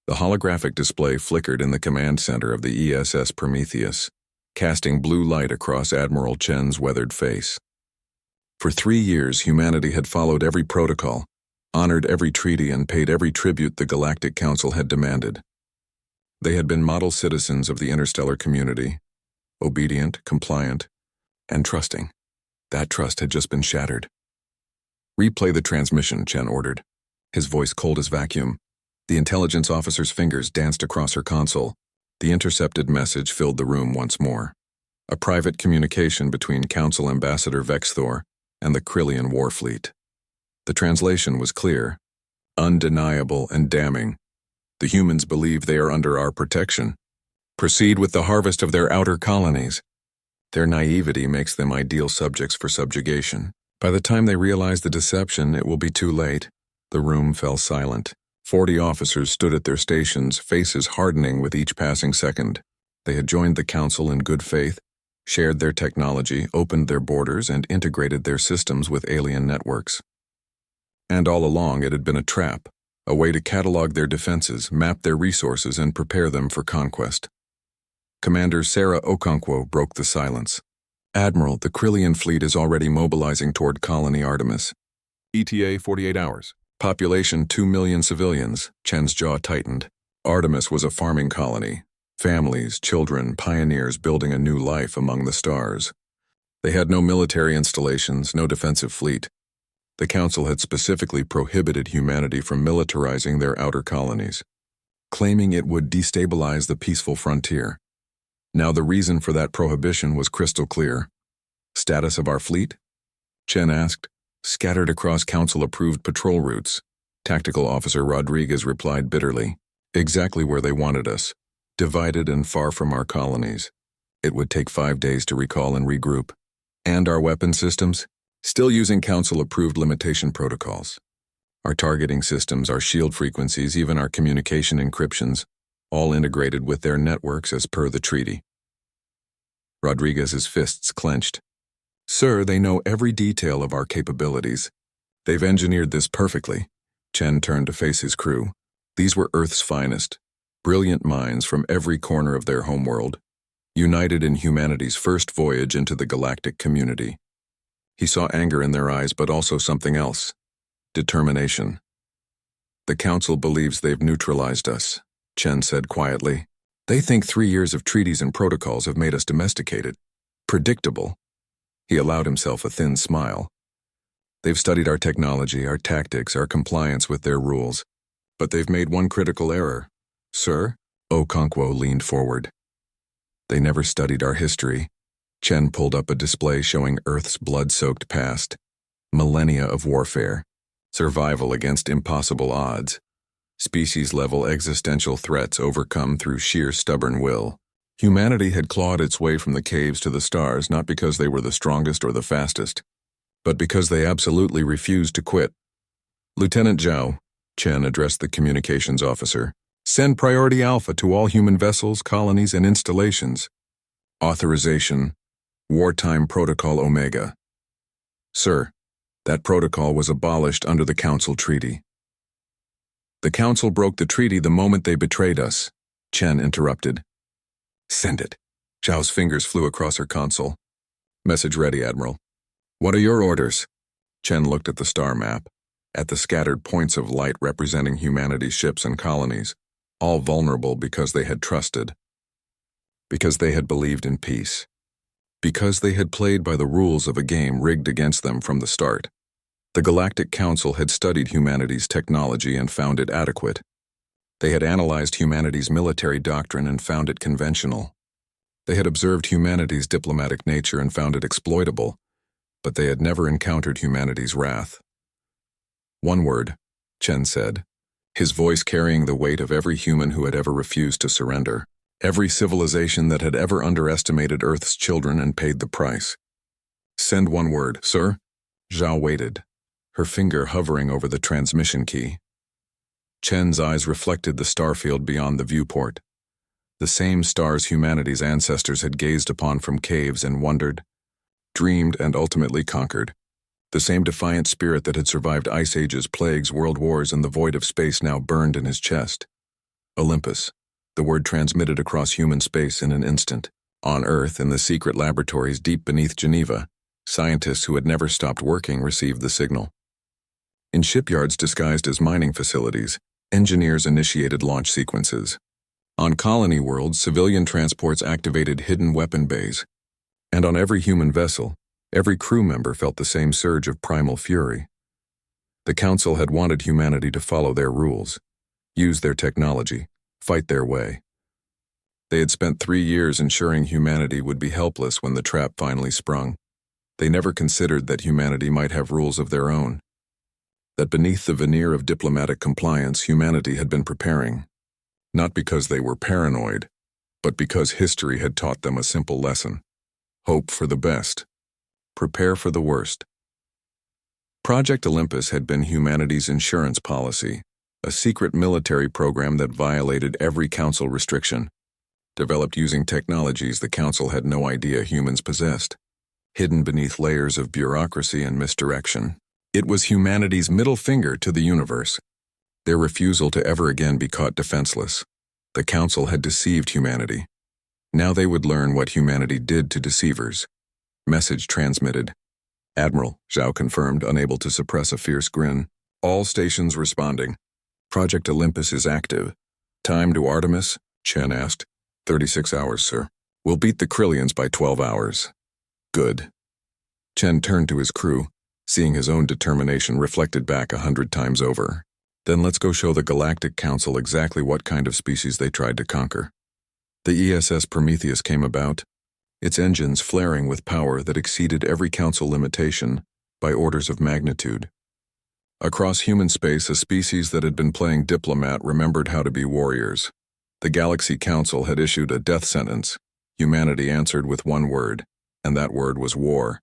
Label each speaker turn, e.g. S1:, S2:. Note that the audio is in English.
S1: The holographic display flickered in the command center of the ESS Prometheus, casting blue light across Admiral Chen's weathered face. For 3 years, humanity had followed every protocol, honored every treaty, and paid every tribute the Galactic Council had demanded. They had been model citizens of the interstellar community, obedient, compliant, and trusting. That trust had just been shattered. "Replay the transmission," Chen ordered, his voice cold as vacuum. The intelligence officer's fingers danced across her console. The intercepted message filled the room once more. A private communication between Council Ambassador Vexthor and the Krillian war fleet. The translation was clear, undeniable, and damning. The humans believe they are under our protection. Proceed with the harvest of their outer colonies. Their naivety makes them ideal subjects for subjugation. By the time they realize the deception, it will be too late. The room fell silent. 40 officers stood at their stations, faces hardening with each passing second. They had joined the Council in good faith, shared their technology, opened their borders, and integrated their systems with alien networks. And all along it had been a trap, a way to catalog their defenses, map their resources, and prepare them for conquest. Commander Sarah Okonkwo broke the silence. "Admiral, the Krillian fleet is already mobilizing toward Colony Artemis. ETA 48 hours. Population 2 million civilians." Chen's jaw tightened. Artemis was a farming colony. Families, children, pioneers building a new life among the stars. They had no military installations, no defensive fleet. The Council had specifically prohibited humanity from militarizing their outer colonies, claiming it would destabilize the peaceful frontier. Now the reason for that prohibition was crystal clear. "Status of our fleet?" Chen asked. "Scattered across Council-approved patrol routes." Tactical Officer Rodriguez replied bitterly. "Exactly where they wanted us. Divided and far from our colonies. It would take 5 days to recall and regroup. And our weapon systems? Still using Council-approved limitation protocols. Our targeting systems, our shield frequencies, even our communication encryptions, all integrated with their networks as per the treaty." Rodriguez's fists clenched. "Sir, they know every detail of our capabilities. They've engineered this perfectly." Chen turned to face his crew. These were Earth's finest, brilliant minds from every corner of their homeworld, united in humanity's first voyage into the galactic community. He saw anger in their eyes, but also something else. Determination. "The Council believes they've neutralized us," Chen said quietly. "They think 3 years of treaties and protocols have made us domesticated, predictable." He allowed himself a thin smile. "They've studied our technology, our tactics, our compliance with their rules. But they've made one critical error." "Sir?" Okonkwo leaned forward. "They never studied our history." Chen pulled up a display showing Earth's blood-soaked past. Millennia of warfare. Survival against impossible odds. Species-level existential threats overcome through sheer stubborn will. Humanity had clawed its way from the caves to the stars not because they were the strongest or the fastest, but because they absolutely refused to quit. "Lieutenant Zhao," Chen addressed the communications officer, "send priority alpha to all human vessels, colonies, and installations. Authorization, Wartime Protocol Omega." "Sir, that protocol was abolished under the Council Treaty." "The Council broke the treaty the moment they betrayed us," Chen interrupted. "Send it." Zhao's fingers flew across her console. "Message ready, Admiral." "What are your orders?" Chen looked at the star map, at the scattered points of light representing humanity's ships and colonies, all vulnerable because they had trusted, because they had believed in peace, because they had played by the rules of a game rigged against them from the start. The Galactic Council had studied humanity's technology and found it adequate. They had analyzed humanity's military doctrine and found it conventional. They had observed humanity's diplomatic nature and found it exploitable, but they had never encountered humanity's wrath. "One word," Chen said, his voice carrying the weight of every human who had ever refused to surrender, every civilization that had ever underestimated Earth's children and paid the price. "Send one word, sir." Zhao waited, her finger hovering over the transmission key. Chen's eyes reflected the starfield beyond the viewport, the same stars humanity's ancestors had gazed upon from caves and wondered, dreamed, and ultimately conquered. The same defiant spirit that had survived ice ages, plagues, world wars, and the void of space now burned in his chest. Olympus. The word transmitted across human space in an instant. On Earth, in the secret laboratories deep beneath Geneva, scientists who had never stopped working received the signal. In shipyards disguised as mining facilities, engineers initiated launch sequences. On colony worlds, civilian transports activated hidden weapon bays. And on every human vessel, every crew member felt the same surge of primal fury. The Council had wanted humanity to follow their rules, use their technology, fight their way. They had spent 3 years ensuring humanity would be helpless when the trap finally sprung. They never considered that humanity might have rules of their own. That beneath the veneer of diplomatic compliance, humanity had been preparing. Not because they were paranoid, but because history had taught them a simple lesson. Hope for the best. Prepare for the worst. Project Olympus had been humanity's insurance policy, a secret military program that violated every Council restriction. Developed using technologies the Council had no idea humans possessed, hidden beneath layers of bureaucracy and misdirection. It was humanity's middle finger to the universe, their refusal to ever again be caught defenseless. The Council had deceived humanity. Now they would learn what humanity did to deceivers. Message transmitted. Admiral, Zhao confirmed, unable to suppress a fierce grin. All stations responding. Project Olympus is active. Time to Artemis? Chen asked. 36 hours, sir. We'll beat the Krillians by 12 hours. Good. Chen turned to his crew, seeing his own determination reflected back 100 times over. Then let's go show the Galactic Council exactly what kind of species they tried to conquer. The ESS Prometheus came about, its engines flaring with power that exceeded every Council limitation by orders of magnitude. Across human space, a species that had been playing diplomat remembered how to be warriors. The Galaxy Council had issued a death sentence. Humanity answered with one word, and that word was war.